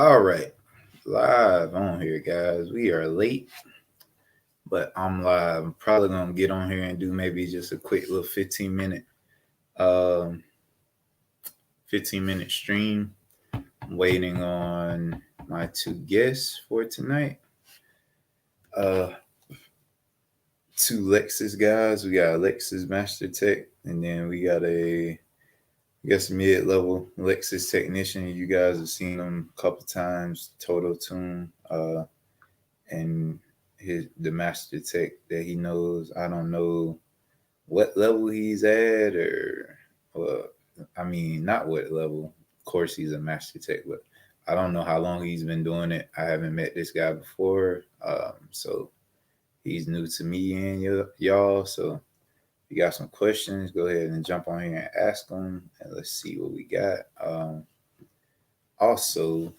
All right, live on here, guys. We are late, but I'm live. I'm probably gonna get on here and do maybe just a quick little um, 15-minute stream. I'm waiting on my two guests for tonight. Uh, two Lexus guys. We got a Lexus Master Tech, and then we got I guess mid-level Lexus technician. You guys have seen him a couple times. Total Tune. And the master tech that he knows. I don't know what level he's at, or well, I mean, not what level. Of course, he's a master tech, but I don't know how long he's been doing it. I haven't met this guy before, so he's new to me and y'all. So if you got some questions, go ahead and jump on here and ask them, and let's see what we got. Also,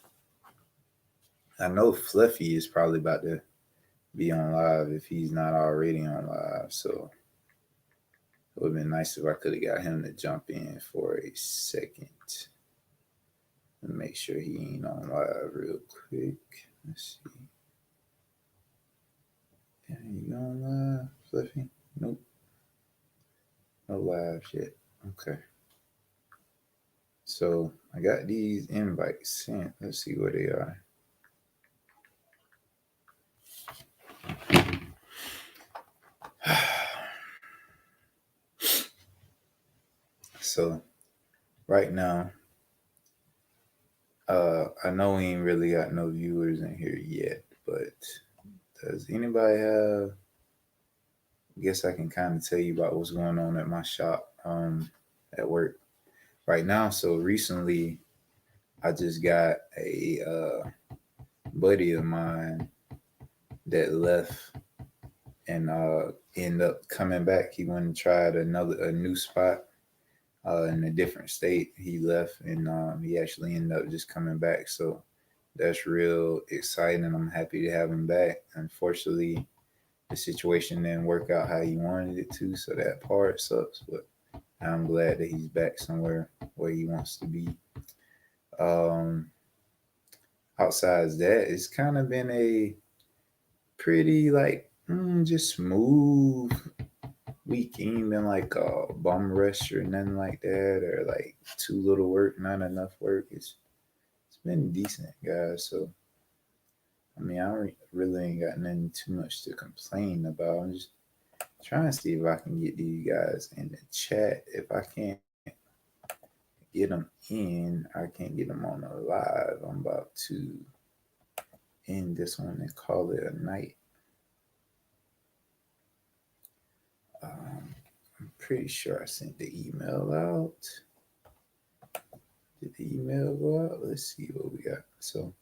I know Fluffy is probably about to be on live if he's not already on live. So it would have been nice if I could have got him to jump in for a second and make sure he ain't on live real quick. Let's see. Yeah, you on live, Fluffy? Nope. No live yet. Okay. So I got these invites sent. Let's see where they are. So right now, I know we ain't really got no viewers in here yet, but does anybody have? I guess I can kind of tell you about what's going on at my shop at work right now. So recently, I just got a buddy of mine that left and ended up coming back. He went and tried a new spot in a different state. He left and he actually ended up just coming back. So that's real exciting. I'm happy to have him back. Unfortunately, the situation didn't work out how he wanted it to, so that part sucks. But I'm glad that he's back somewhere where he wants to be. Um, Outside that, it's kind of been a pretty just smooth week. Ain't been like a bum rush or nothing like that, or like too little work, not enough work. It's been decent, guys. So I mean, really ain't got nothing too much to complain about. I'm just trying to see if I can get these guys in the chat. If I can't get them in, I can't get them on the live. I'm about to end this one and call it a night. I'm pretty sure I sent the email out. Did the email go out? Let's see what we got. So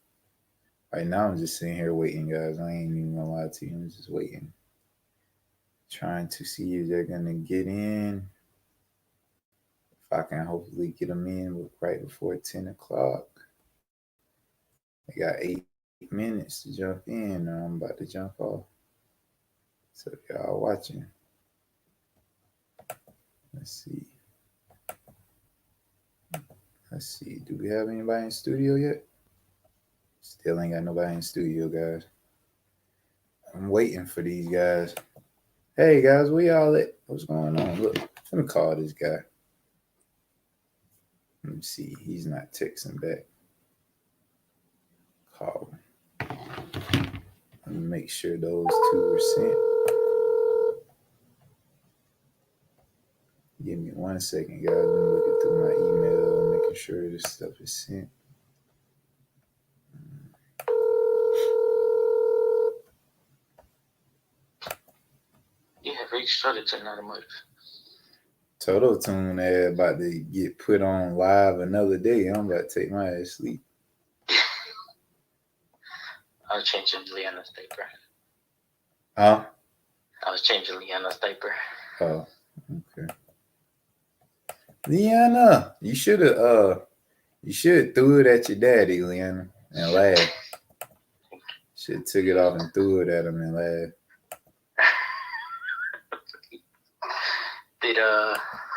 right now I'm just sitting here waiting, guys. I ain't even gonna lie to you. I'm just waiting. Trying to see if they're gonna get in. If I can hopefully get them in right before 10 o'clock. I got 8 minutes to jump in. I'm about to jump off. So if y'all watching, let's see. Let's see. Do we have anybody in studio yet? Still ain't got nobody in studio, guys. I'm waiting for these guys. Hey guys, where y'all at? What's going on? Look, let me call this guy. Let me see. He's not texting back. Call him. Let me make sure those two were sent. Give me 1 second, guys. I'm looking through my email, making sure this stuff is sent. You have reached Total Tune Automotive. Total Tune ad about to get put on live another day. I'm about to take my ass sleep. I was changing Leanna's diaper. Huh? I was changing Leanna's diaper. Oh, okay. Leanna, you should threw it at your daddy, Leanna, and laughed. Should took it off and threw it at him and laughed. Did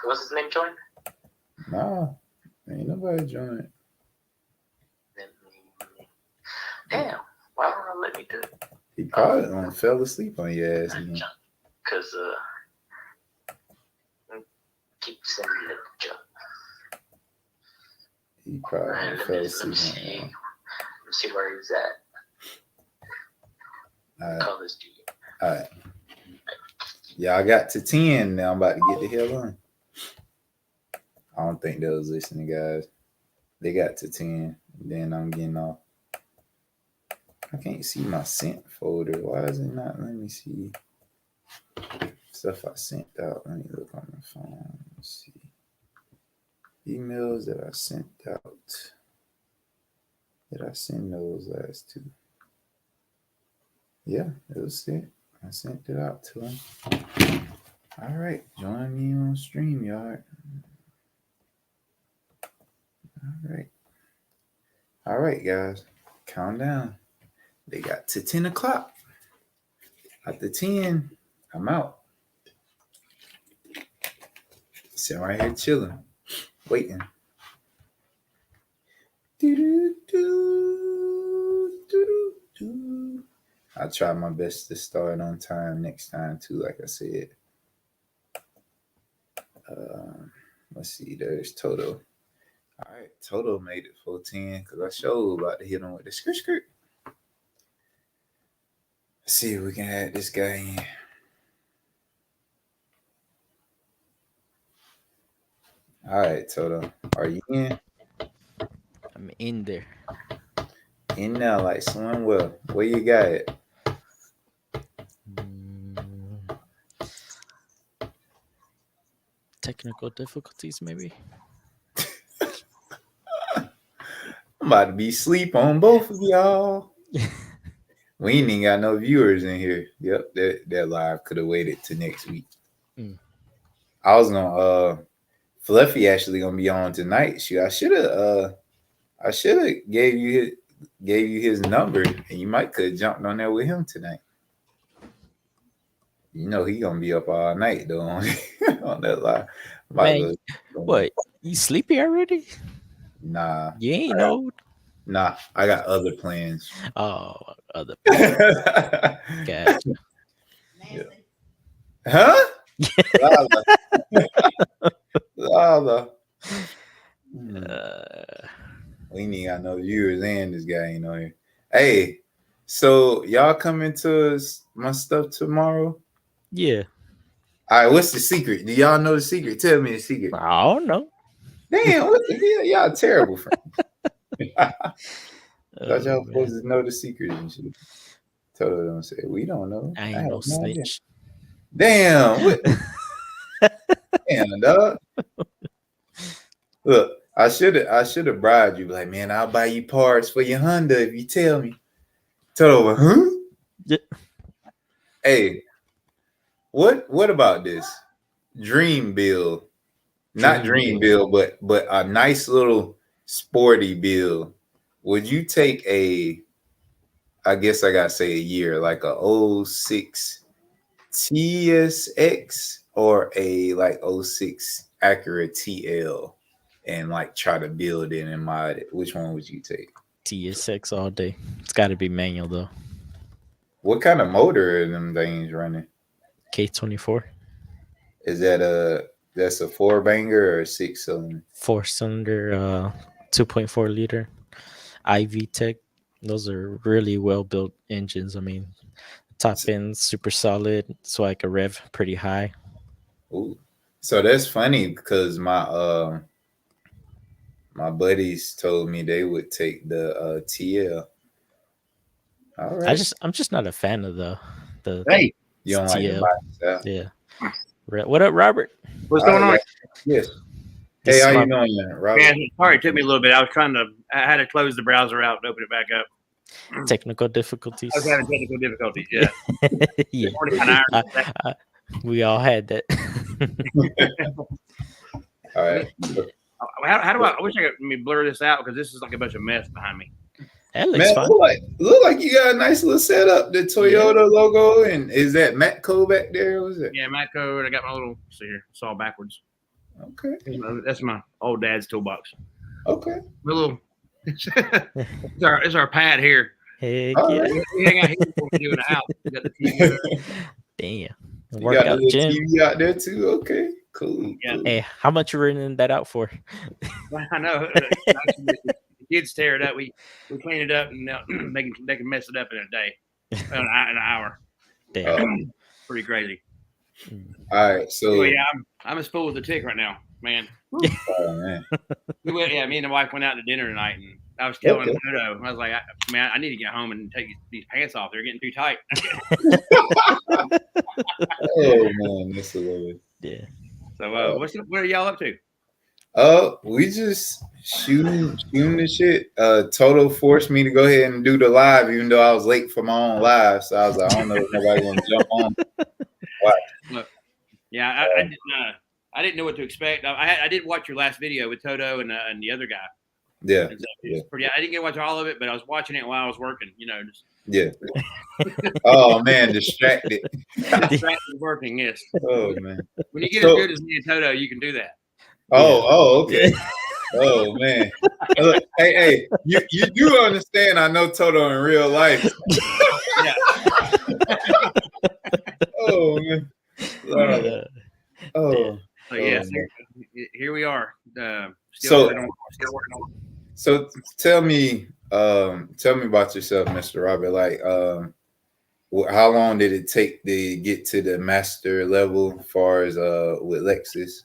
what's his name join? Nah, ain't nobody join it. Damn, why don't I let me do it? He probably fell asleep on your ass again. Because keep sending me that junk. He probably fell Let asleep me see. on your Let me see where he's at. ass. All right. Call this dude. All right. Y'all got to 10. Now I'm about to get the hell on. I don't think they was listening, guys. They got to 10. Then I'm getting off. I can't see my sent folder. Why is it not? Let me see. Stuff I sent out. Let me look on my phone. Let's see. Emails that I sent out. Did I send those last two? Yeah, it was sent. I sent it out to him. All right. Join me on StreamYard. All right, guys. Count down. They got to 10 o'clock. After 10, I'm out. Sitting right here chilling, waiting. I'll try my best to start on time next time, too, like I said. Let's see. There's Toto. All right, Toto made it 410 because I showed about to hit him with the skirt. Let's see if we can add this guy in. All right, Toto. Are you in? I'm in there. In now, like swim well. Where you got it? Technical difficulties, maybe. I'm about to be asleep on both of y'all. We ain't even got no viewers in here. Yep, that live could have waited till next week. I was gonna Fluffy actually gonna be on tonight. Shoot, I should have gave you his number and you might could have jumped on there with him tonight. You know he gonna be up all night though on that live. Man, what? You sleepy already? Nah. You ain't old. Nah, I got other plans. Oh, other plans. Gotcha. Yeah. Huh? Lala. We ain't got no viewers and this guy ain't on here. Hey, so y'all coming to my stuff tomorrow? Yeah. All right, what's the secret? Do y'all know the secret? Tell me the secret. I don't know. Damn, what the hell? Y'all terrible friends. Thought y'all supposed to know the secret and shit. Told them, say, we don't know. I ain't no snitch. Idea. Damn, what? Damn, dog. Look, I should have bribed you. Like, man, I'll buy you parts for your Honda if you tell me. Told her, huh? Yeah. Hey, what about this? Dream build. Not dream build, but a nice little sporty build. Would you take I guess I gotta say a year, like a 06 TSX or a like 06 Acura TL and like try to build it and mod it? Which one would you take? TSX all day. It's got to be manual though. What kind of motor are them things running? K24. Is that's a 4-banger or a 6-cylinder? 4-cylinder, 2.4 liter, IV Tech. Those are really well built engines. I mean, top end super solid, so I can rev pretty high. Ooh. So that's funny because my buddies told me they would take the TL. All right. I'm just not a fan of the Hey, you don't TL. like the body style. Yeah. What up, Robert? What's going on? Yes. Hey, how you doing, man? Robert? Man, sorry, it took me a little bit. I had to close the browser out and open it back up. Technical difficulties. I was having technical difficulties, yeah. Yeah. We all had that. All right. How do I wish I could let me blur this out because this is like a bunch of mess behind me. That looks fun. Look like you got a nice little setup. The Toyota logo, and is that Matco back there? What is it? Yeah, Matco, and I got my little, see here, it's all backwards. Okay. That's my old dad's toolbox. Okay. My little, it's our pad here. Heck All yeah. right. We hang out here before we do in the house. We got the TV there. Damn. You got the Workout little gym. TV out there too. Okay, cool. Yeah. Cool. Hey, how much you renting that out for? I know. Actually, the kids tear it up. We clean it up, and they can mess it up in a day, an hour. Damn. Pretty crazy. All right, so Anyway, yeah, I'm as full as a tick right now, man. oh man, Me and the wife went out to dinner tonight, and I was telling Okay. Toto, I was like, man, I need to get home and take these pants off. They're getting too tight. oh man, that's hilarious. Yeah. So, what are y'all up to? We just shooting the shit. Toto forced me to go ahead and do the live, even though I was late for my own live. So I was like, I don't know if nobody gonna jump on. Yeah, I didn't know what to expect. I did watch your last video with Toto and the other guy. Yeah, And so it was pretty. I didn't get to watch all of it, but I was watching it while I was working. You know, just yeah. Oh man, distracted. distracted working. Yes. Oh man. When you get So- as good as me and Toto, you can do that. Oh, okay. Oh man. Look, hey, you do understand? I know Toto in real life. Yeah. Oh man. Oh. So yes, man. here we are. So- Still working on. So tell me about yourself, Mr. Robert. Like, how long did it take to get to the master level, as far as with Lexus?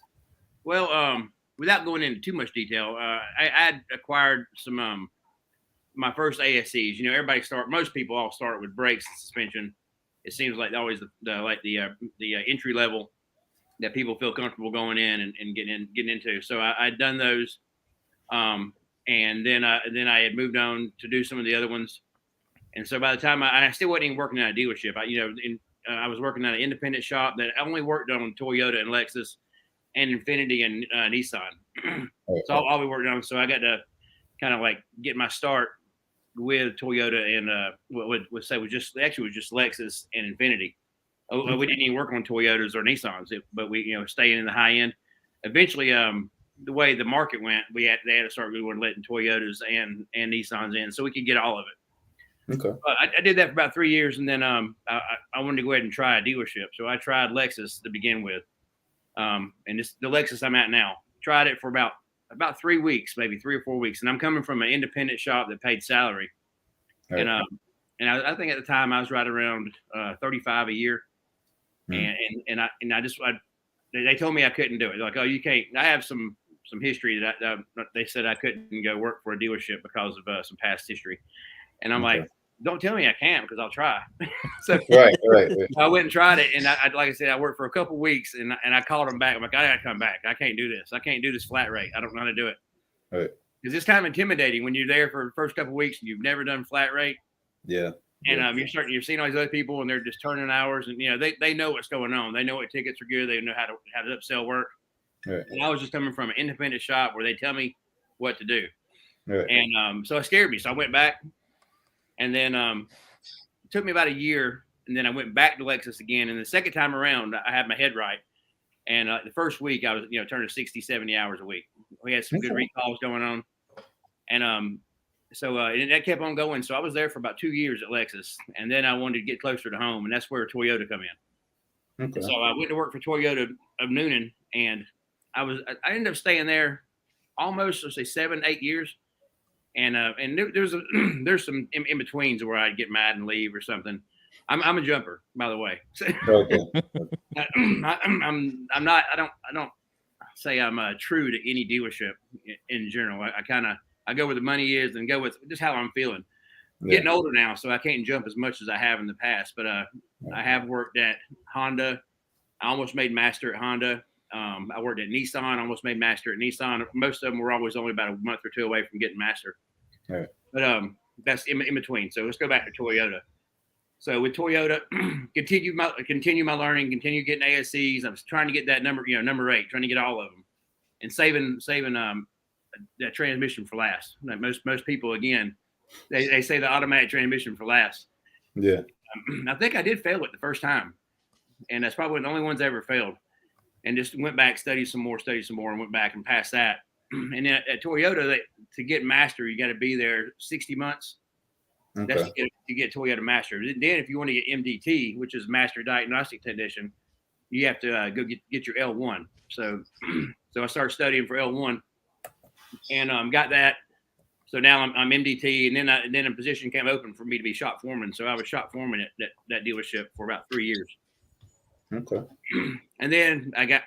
Well, without going into too much detail, I had acquired some my first ASCs. You know, most people all start with brakes and suspension. It seems like always the entry level that people feel comfortable going in and getting into. So I'd done those, and then I had moved on to do some of the other ones. And so by the time I still wasn't even working at a dealership. I was working at an independent shop that only worked on Toyota and Lexus and Infiniti and Nissan. So all we worked on. So I got to kind of like get my start with Toyota and what was just Lexus and Infiniti. We didn't even work on Toyotas or Nissans, but we staying in the high end. Eventually, the way the market went, they had to start letting Toyotas and Nissans in so we could get all of it. Okay. I did that for about 3 years, and then I wanted to go ahead and try a dealership. So I tried Lexus to begin with, and the Lexus I'm at now. Tried it for about 3 weeks, maybe 3 or 4 weeks, and I'm coming from an independent shop that paid salary, Right. and I think at the time I was right around 35 a year, Hmm. they told me I couldn't do it. They're like, oh, you can't. I have some history that they said I couldn't go work for a dealership because of some past history, and I'm Okay. like, don't tell me I can't because I'll try. So Right. I went and tried it, and like I said, I worked for a couple of weeks, and I called them back. I'm like, I gotta come back. I can't do this. I can't do this flat rate. I don't know how to do it. Right. Because it's kind of intimidating when you're there for the first couple of weeks and you've never done flat rate, Yeah. and you're seeing all these other people and they're just turning hours, and they know what's going on. They know what tickets are good. They know how to upsell work. Right. And I was just coming from an independent shop where they tell me what to do, Right. and so it scared me. So I went back, and then it took me about a year, and then I went back to Lexus again. And the second time around, I had my head right. And the first week, I was turning 60, 70 hours a week. We had some good recalls going on, and and that kept on going. So I was there for about 2 years at Lexus, and then I wanted to get closer to home, and that's where Toyota come in. Okay. So I went to work for Toyota of Noonan, and I ended up staying there almost, let's say, 7, 8 years. And there's some in betweens where I'd get mad and leave or something. I'm a jumper, by the way. Okay. I'm not. I don't say I'm true to any dealership in general. I go where the money is and go with just how I'm feeling. I'm getting older now, so I can't jump as much as I have in the past. But I have worked at Honda. I almost made master at Honda. I worked at Nissan. Almost made master at Nissan. Most of them were always only about a month or two away from getting master. Right. But that's in between. So let's go back to Toyota. So with Toyota, continue my learning, continue getting ASCs. I was trying to get that number 8, trying to get all of them, and saving that transmission for last. Like most people, again, they say the automatic transmission for last. Yeah. I think I did fail it the first time, and that's probably the only ones I ever failed. And just went back, studied some more, and went back and passed that. And then at Toyota, to get master, you got to be there 60 months. That's Okay. to get Toyota Master. Then if you want to get MDT, which is Master Diagnostic Technician, you have to go get your L1. So so I started studying for L1 and got that. So now I'm MDT, and then a position came open for me to be shop foreman. So I was shop foreman at that dealership for about 3 years. Okay. And then I got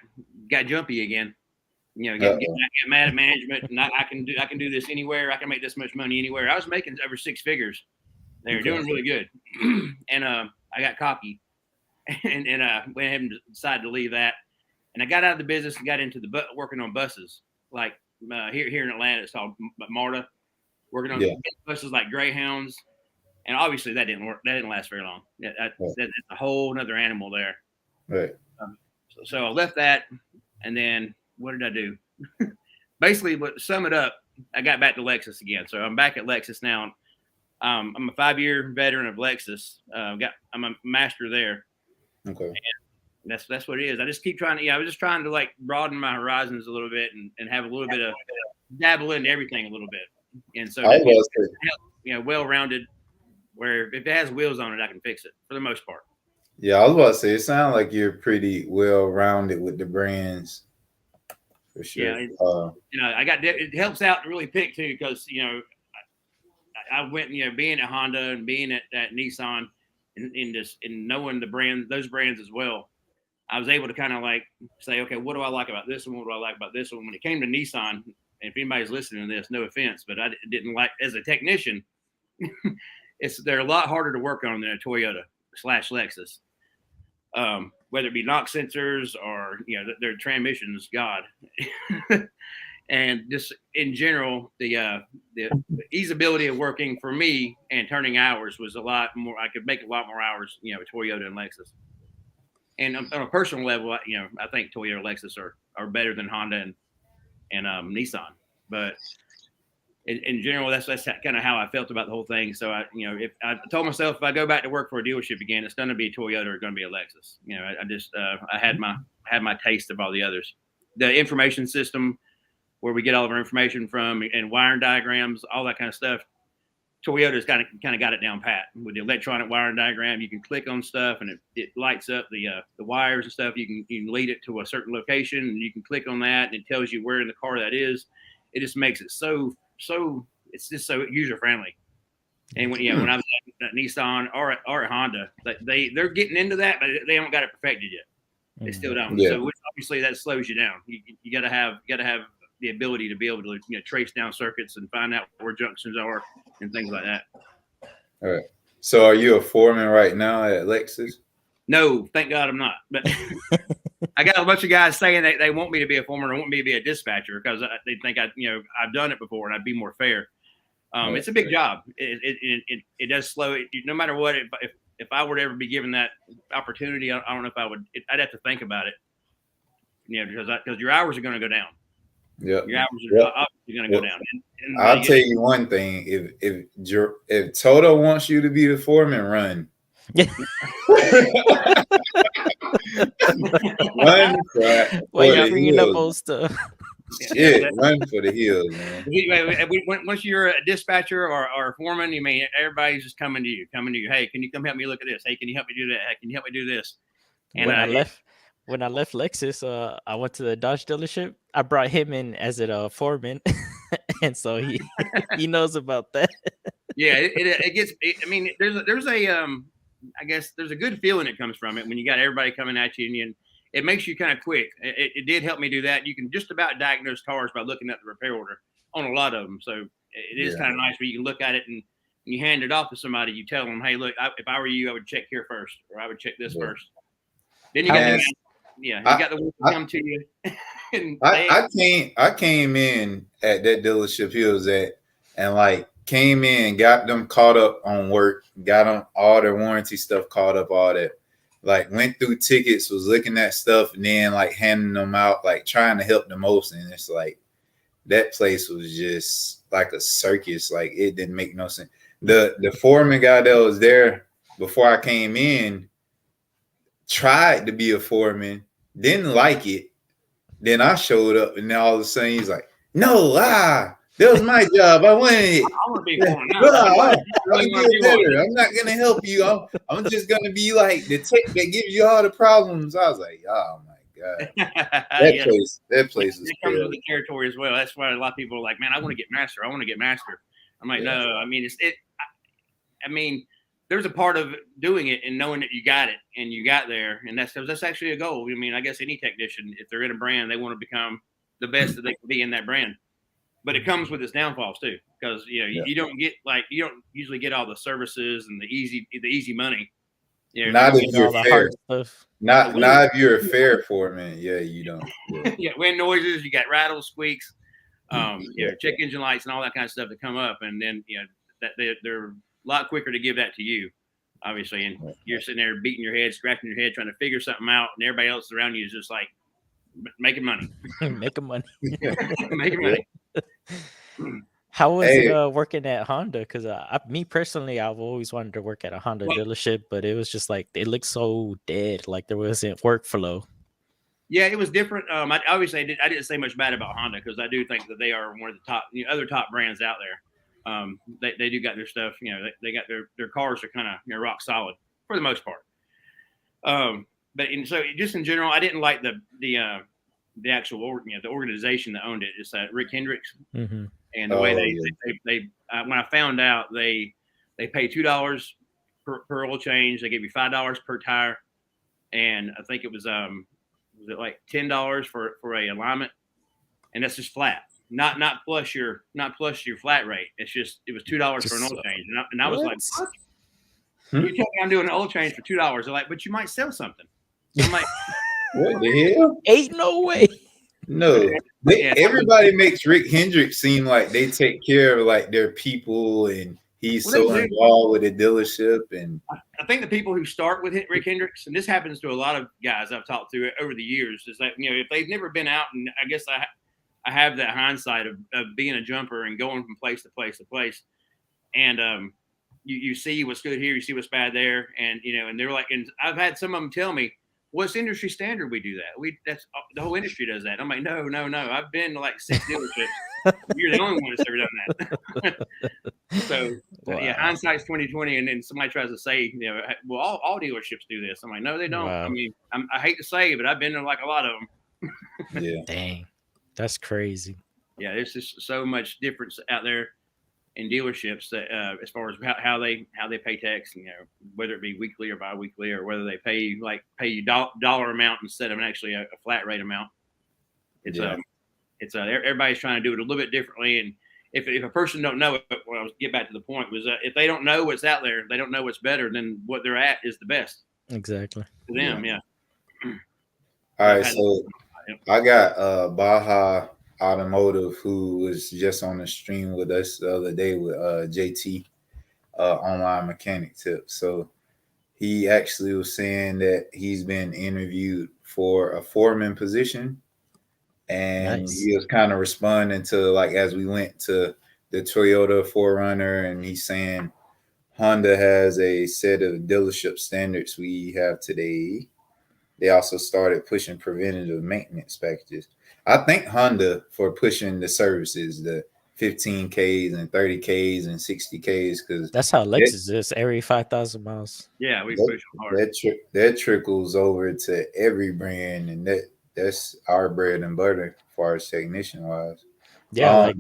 jumpy again. You know, get mad at management, and I can do this anywhere. I can make this much money anywhere. I was making over 6 figures. They were doing really good, and I got cocky, and went ahead and decided to leave that. And I got out of the business and got into working on buses, like here in Atlanta. It's called MARTA. Working on buses like Greyhounds, and obviously that didn't work. That didn't last very long. That's a whole another animal there. Right. So I left that, and then what did I do? Basically, to sum it up, I got back to Lexus again. So I'm back at Lexus now. I'm a 5-year veteran of Lexus. I'm a master there. Okay. And that's what it is. I just keep trying to. I was just trying to like broaden my horizons a little bit and have a little bit of dabble into everything a little bit. And so well-rounded, where if it has wheels on it, I can fix it for the most part. Yeah, I was about to say, it sounds like you're pretty well-rounded with the brands, for sure. Yeah, I got it helps out to really pick too, because I went being at Honda and being at Nissan and knowing those brands as well. I was able to kind of like say, okay, what do I like about this one? What do I like about this one? When it came to Nissan, and if anybody's listening to this, no offense, but I didn't like, as a technician, they're a lot harder to work on than a Toyota / Lexus. Whether it be knock sensors or their transmissions, God, and just in general, the easeability of working for me and turning hours was a lot more. I could make a lot more hours, with Toyota and Lexus. And on a personal level, I think Toyota and Lexus are better than Honda and Nissan. But in general, that's kind of how I felt about the whole thing. So if I told myself if I go back to work for a dealership again, it's going to be a Toyota or going to be a Lexus. I had my taste of all the others. The information system where we get all of our information from and wiring diagrams, all that kind of stuff. Toyota's kind of got it down pat with the electronic wiring diagram. You can click on stuff and it lights up the wires and stuff. You can lead it to a certain location and you can click on that and it tells you where in the car that is. It just makes it so it's just so user friendly. And when I was at Nissan or at Honda, they're getting into that, but they haven't got it perfected yet. They still don't. Yeah. So obviously that slows you down. You got to have the ability to be able to trace down circuits and find out where junctions are and things like that. All right. So are you a foreman right now at Lexus? No, thank God I'm not. But I got a bunch of guys saying that they want me to be a foreman or want me to be a dispatcher because they think I've done it before and I'd be more fair. It's a big job. It does slow it. No matter what, if I were to ever be given that opportunity, I don't know if I would. I'd have to think about it. Because your hours are going to go down. Yeah, your hours are obviously going to go down. And I'll tell you one thing: if Toto wants you to be the foreman, run. Run Why you bringing up old stuff? Shit, run for the hills, man. Once you're a dispatcher or a foreman, everybody's just coming to you. Hey, can you come help me look at this? Hey, can you help me do that? Hey, can you help me do this? And when I left Lexus, I went to the Dodge dealership. I brought him in as a foreman, and so he knows about that. Yeah, it gets. There's I guess there's a good feeling that comes from it when you got everybody coming at you, and it makes you kind of quick. It did help me do that. You can just about diagnose cars by looking at the repair order on a lot of them. So it is kind of nice where you can look at it and you hand it off to somebody. You tell them, hey, look, if I were you, I would check here first, or I would check this first. Then you got you got the one to come to you. And I came in at that dealership he was at, and came in, got them caught up on work, got them all their warranty stuff caught up, all that. Went through tickets, was looking at stuff, and then handing them out, trying to help the most. And it's that place was just like a circus. It didn't make no sense. The foreman guy that was there before I came in tried to be a foreman, didn't like it. Then I showed up, and then all of a sudden he's like, "No, That was my job. I wanted it. I want to be 4 and No, out. I'm Really gonna want to get be one. better. I'm not gonna help you. I'm just gonna be like the tech that gives you all the problems. I was like, oh my god, Yeah. that place is It comes with terrible. the territory as well. That's why a lot of people are like, man, I want to get master. I want to get master. I'm like, Yeah. no. I mean, I mean, there's a part of doing it and knowing that you got it and you got there, and that's actually a goal. I mean, I guess any technician, if they're in a brand, they want to become the best that they can be in that brand. But it comes with its downfalls too, because you don't get you don't usually get all the services and the easy money. Not if And you're all the fair. hard stuff. Not if you're a fair foreman. Yeah, you don't. Yeah. Yeah, wind noises, you got rattles, squeaks, Yeah. check engine lights, and all that kind of stuff that come up, and then that they're a lot quicker to give that to you, obviously, and you're sitting there beating your head, scratching your head, trying to figure something out, and everybody else around you is just like making money, Making money. making money. How was Hey. it working at Honda? Because me personally, I've always wanted to work at a Honda dealership, but it was just like it looked so dead. Like there wasn't workflow. Yeah, it was different. I didn't say much bad about Honda because I do think that they are one of the top, other top brands out there. They do got their stuff. They got their cars are kind of rock solid for the most part. So just in general, I didn't like the actual the organization that owned it. It's Rick Hendricks, Mm-hmm. and the way they when I found out they pay $2 per oil change. They give you $5 per tire, and I think it was it like $10 for a alignment, and that's just flat, not plus your flat rate. It was $2 for an oil change, and I was like, what? You tell me I'm doing an oil change for $2? They're like, but you might sell something. So I'm like, what the hell? Ain't no way. No, everybody makes Rick Hendricks seem like they take care of like their people, and he's so involved with the dealership. And I think the people who start with Rick Hendricks, and this happens to a lot of guys I've talked to over the years, is that if they've never been out, and I guess I have that hindsight of being a jumper and going from place to place to place, and you see what's good here, you see what's bad there, and and they're like, and I've had some of them tell me, what's industry standard? We do that. That's the whole industry does that. I'm like, no. I've been to like 6 dealerships. You're the only one that's ever done that. So yeah, hindsight's 2020. And then somebody tries to say, well, all dealerships do this. I'm like, no, they don't. Wow. I mean, I hate to say it, but I've been to like a lot of them. Yeah. Dang, that's crazy. Yeah, there's just so much difference out there in dealerships that as far as how they pay tax, whether it be weekly or biweekly, or whether they pay you dollar amount instead of actually a flat rate amount. It's everybody's trying to do it a little bit differently, and if a person don't know it, well, I'll get back to the point was if they don't know what's out there, they don't know what's better, then what they're at is the best. Exactly. For them, yeah. All right, so I got Baja Automotive, who was just on the stream with us the other day with JT, online mechanic tip. So he actually was saying that he's been interviewed for a foreman position, and he was kind of responding to like as we went to the Toyota 4Runner, and he's saying Honda has a set of dealership standards we have today. They also started pushing preventative maintenance packages. I thank Honda for pushing the services, the 15Ks and 30Ks and 60Ks, because that's how Lexus is every 5,000 miles. Yeah, we push them hard. That trickles over to every brand, and that's our bread and butter as far as technician wise. Yeah,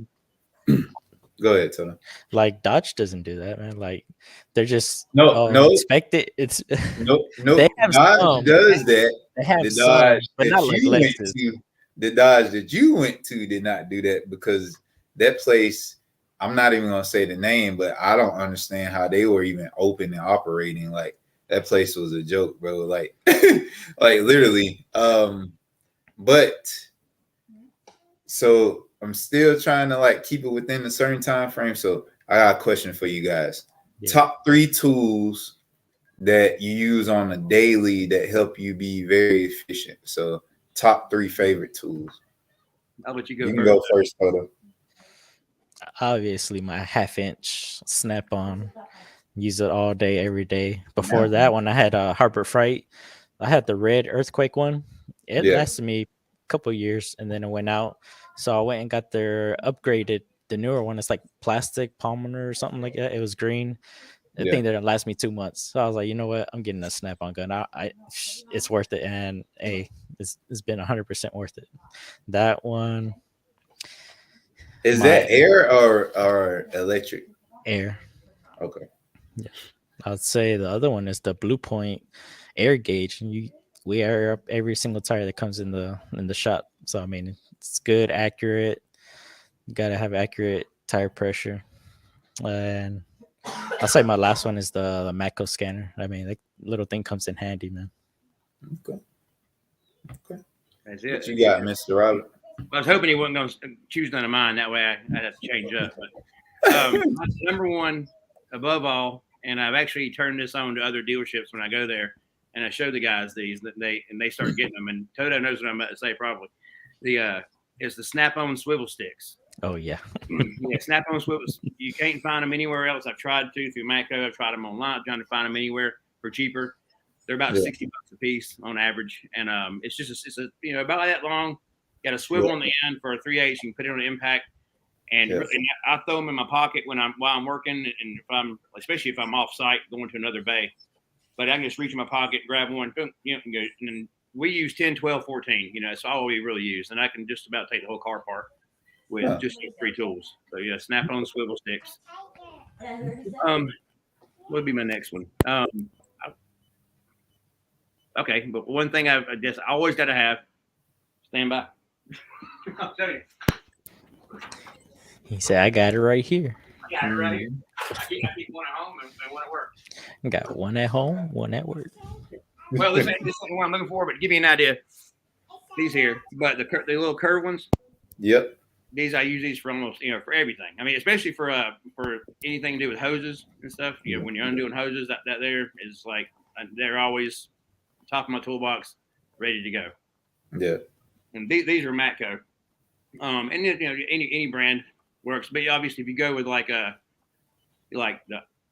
go ahead, Tony. Like Dodge doesn't do that, man. Like they're just no inspect it. It's no. Dodge does that. They have the some, Dodge but that not like you went Lexus. to. The Dodge that you went to did not do that, because that place, I'm not even gonna say the name, but I don't understand how they were even open and operating. Like that place was a joke, bro. Like like literally. But so I'm still trying to like keep it within a certain time frame. So I got a question for you guys. Yeah. Top 3 tools that you use on a daily that help you be very efficient. So top 3 favorite tools. I'll let you go. You can go first, Toto. Obviously, my 1/2-inch snap-on. Use it all day, every day. Before that one, I had a Harbor Freight. I had the red earthquake one. It lasted me a couple years, and then it went out. So I went and got their upgraded the newer one. It's like plastic polymer or something like that. It was green. I Yeah. think that it lasts me 2 months. So I was like, you know what? I'm getting a Snap-on gun. It's worth it. And hey, it's been 100% worth it. That one, Is my that air or electric? air. Okay. I'd say the other one is the Blue Point air gauge, and we air up every single tire that comes in the shop. So I mean, it's good, accurate. You gotta have accurate tire pressure. And I'll say my last one is the Matco scanner. I mean, that little thing comes in handy, man. Okay. Okay. That's What it. you got, Mr. Robert? I was hoping he wasn't going to choose none of mine. That way I'd have to change up. But my number one, above all, and I've actually turned this on to other dealerships when I go there, and I show the guys these that they start getting them. And Toto knows what I'm about to say probably. Is the Snap-on swivel sticks. Oh yeah. Yeah, Snap-on swivels. You can't find them anywhere else. I've tried to through Matco. I've tried them online, trying to find them anywhere for cheaper. They're about $60 a piece on average, and it's just it's about that long. Got a swivel on the end for a 3/8. You can put it on an impact, and I throw them in my pocket while I'm working, and especially if I'm off site going to another bay. But I can just reach in my pocket, grab one, and go. And we use 10, 12, 14. It's all we really use, and I can just about take the whole car apart with just 3 tools. So yeah, Snap-on swivel sticks. What would be my next one? Okay, but one thing I always got to have, stand by. I'll tell you. He said, "I got it right here. I got it right here. I keep one at home and one at work. Got one at home, one at work." Well, this isn't what I'm looking for, but to give you an idea, these here, but the little curved ones. Yep. These I use these for almost for everything. I mean, especially for anything to do with hoses and stuff. When you're undoing hoses, that there is like they're always top of my toolbox, ready to go. Yeah. And these are Matco. And any brand works, but obviously if you go with like the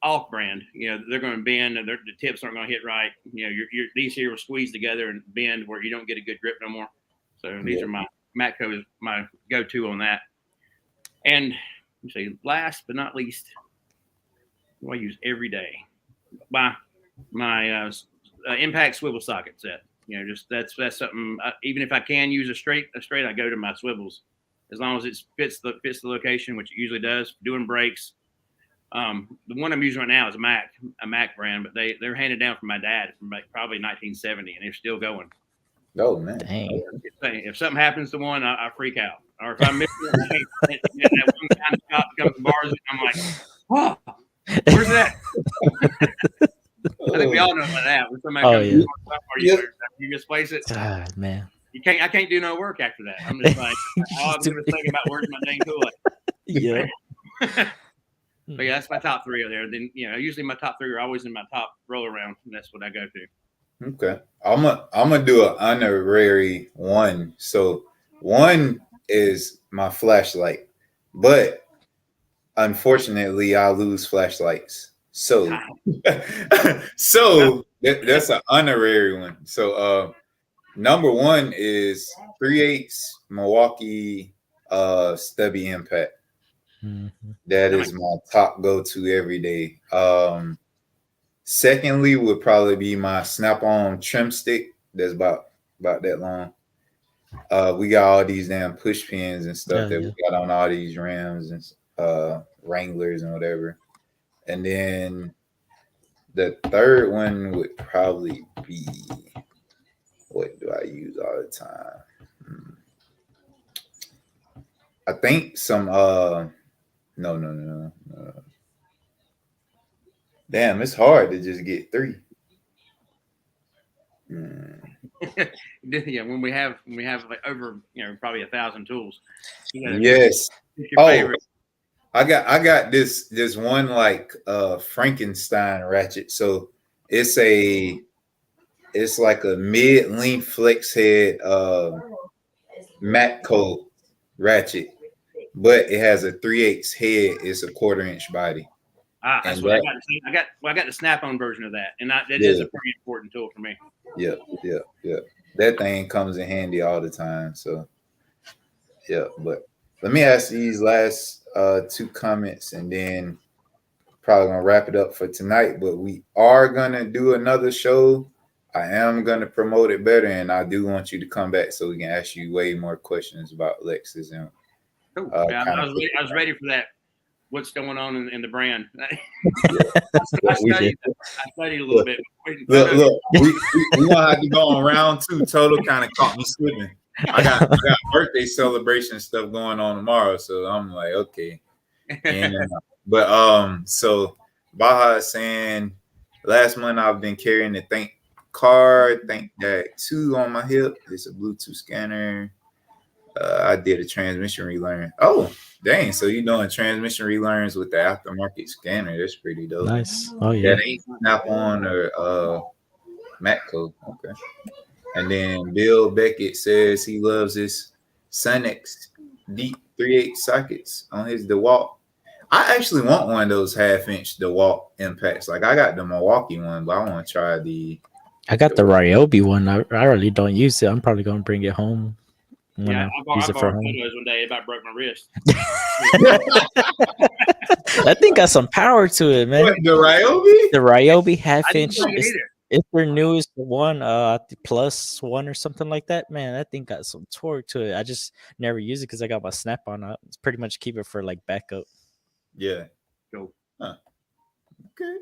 off brand, they're going to bend and the tips aren't going to hit right. These here will squeeze together and bend where you don't get a good grip no more. So these are my Matco is my go-to on that. And you say last but not least, what I use every day, my impact swivel socket set. Just that's something. Even if I can use a straight, I go to my swivels, as long as it fits the location, which it usually does. Doing brakes. The one I'm using right now is a Mac brand, but they're handed down from my dad from probably 1970, and they're still going. Oh man! Dang. If something happens to one, I freak out. Or if I'm missing that one kind of shop comes to bars, I'm like, "Oh, where's that?" I think we all know about that. When somebody comes you misplace it. God, man. I can't do no work after that. I'm just like, all I'm just thinking about where's my dang tool at. Yeah. But yeah, that's my top 3 over there. Then usually my top 3 are always in my top roll around, and that's what I go to. Okay, I'm gonna do an honorary one. So one is my flashlight, but unfortunately, I lose flashlights. So that's an honorary one. So number one is 3/8 Milwaukee stubby impact. Mm-hmm. That is my top go-to every day. Secondly would probably be my Snap-on trim stick. That's about that long. We got all these damn push pins and stuff we got on all these Rams and Wranglers and whatever. And then the third one would probably be, what do I use all the time? I think some no. Damn, it's hard to just get 3. Yeah, when we have like over probably 1,000 tools. Yes. Favorite. I got this one like Frankenstein ratchet. So it's like a mid-length flex head Matco ratchet, but it has a 3/8 head. It's a 1/4-inch body. That's what I got. I got the Snap-on version of that, and that is a pretty important tool for me. Yeah. That thing comes in handy all the time. So, yeah, but let me ask these last two comments, and then probably gonna wrap it up for tonight. But we are gonna do another show. I am gonna promote it better, and I do want you to come back so we can ask you way more questions about Lexus and Cool. kind of. I was ready for that. What's going on in the brand? Yeah. I studied a little bit. Look, we gonna have to go on round two. Total kind of caught me slipping. I got birthday celebration stuff going on tomorrow, so I'm like, okay. And so Baja is saying last month I've been carrying the Thank card, Thank that 2 on my hip. It's a Bluetooth scanner. I did a transmission relearn. Oh, dang! So you doing transmission relearns with the aftermarket scanner? That's pretty dope. Nice. Oh yeah. That ain't Snap on or Matco. Okay. And then Bill Beckett says he loves his Sonex Deep 3/8 sockets on his DeWalt. I actually want one of those 1/2-inch DeWalt impacts. Like I got the Milwaukee one, but I want to try the. I got the Ryobi one. I really don't use it. I'm probably gonna bring it home. Yeah, I use it for home. photos one day. About broke my wrist. That thing got some power to it, man. What, the Ryobi? The Ryobi I 1/2-inch. didn't like it either. It's their newest one, the plus one or something like that. Man, that thing got some torque to it. I just never use it because I got my Snap on. It's pretty much keep it for like backup. Yeah. Cool. Huh. Okay.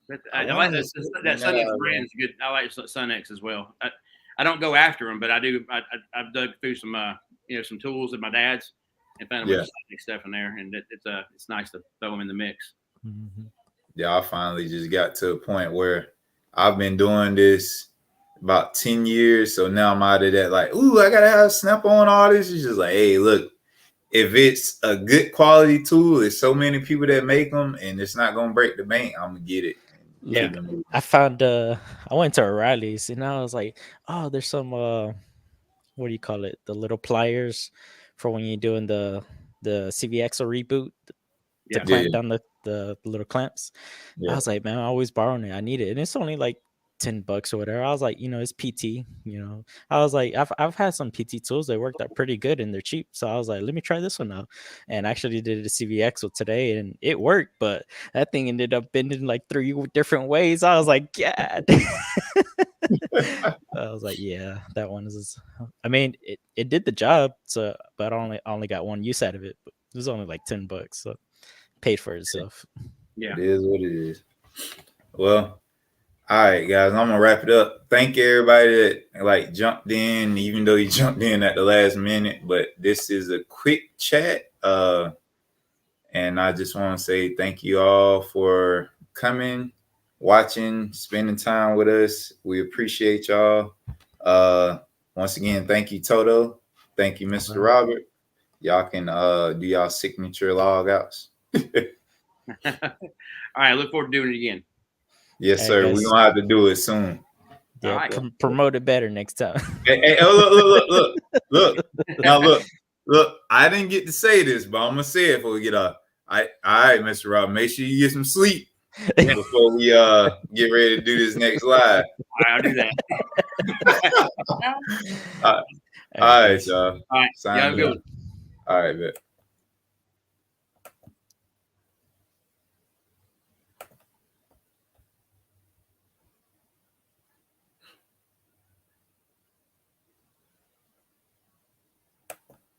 But I like that Sonex brand is good. I like Sonex as well. I don't go after them, but I do. I've dug through some some tools at my dad's and found a bunch of Sonex stuff in there, and it's nice to throw them in the mix. Mm-hmm. Yeah, I finally just got to a point where I've been doing this about 10 years. So now I'm out of that, like, ooh, I gotta have Snap on all this. It's just like, hey, look, if it's a good quality tool, there's so many people that make them and it's not gonna break the bank, I'm gonna get it. Yeah. I found I went to O'Reilly's and I was like, oh, there's some what do you call it? The little pliers for when you're doing the CVX or reboot to clamp down the little clamps. I was like, man, I always borrowing it. I need it. And it's only like $10 or whatever. I was like, it's PT, I was like, I've had some PT tools that worked out pretty good and they're cheap. So I was like, let me try this one out. And I actually did a CVX with today and it worked, but that thing ended up bending like 3 different ways. I was like, yeah. I was like, yeah, that one is, I mean, it did the job. So, but I only got one use out of it, but it was only like $10. So paid for itself. Yeah. It is what it is. Well, all right, guys, I'm gonna wrap it up. Thank everybody that jumped in, even though you jumped in at the last minute. But this is a quick chat, and I just want to say thank you all for coming, watching, spending time with us. We appreciate y'all. Once again, thank you, Toto. Thank you, Mr. Robert. Y'all can do y'all signature log outs. All right, I look forward to doing it again. Yes, sir. We're gonna have to do it soon. Yeah, right. Promote it better next time. Hey, look. Now look. I didn't get to say this, but I'm gonna say it before we get up. All right, Mr. Rob. Make sure you get some sleep before we get ready to do this next live. I'll do that. All right, y'all. All right. Sign good. All right, bet.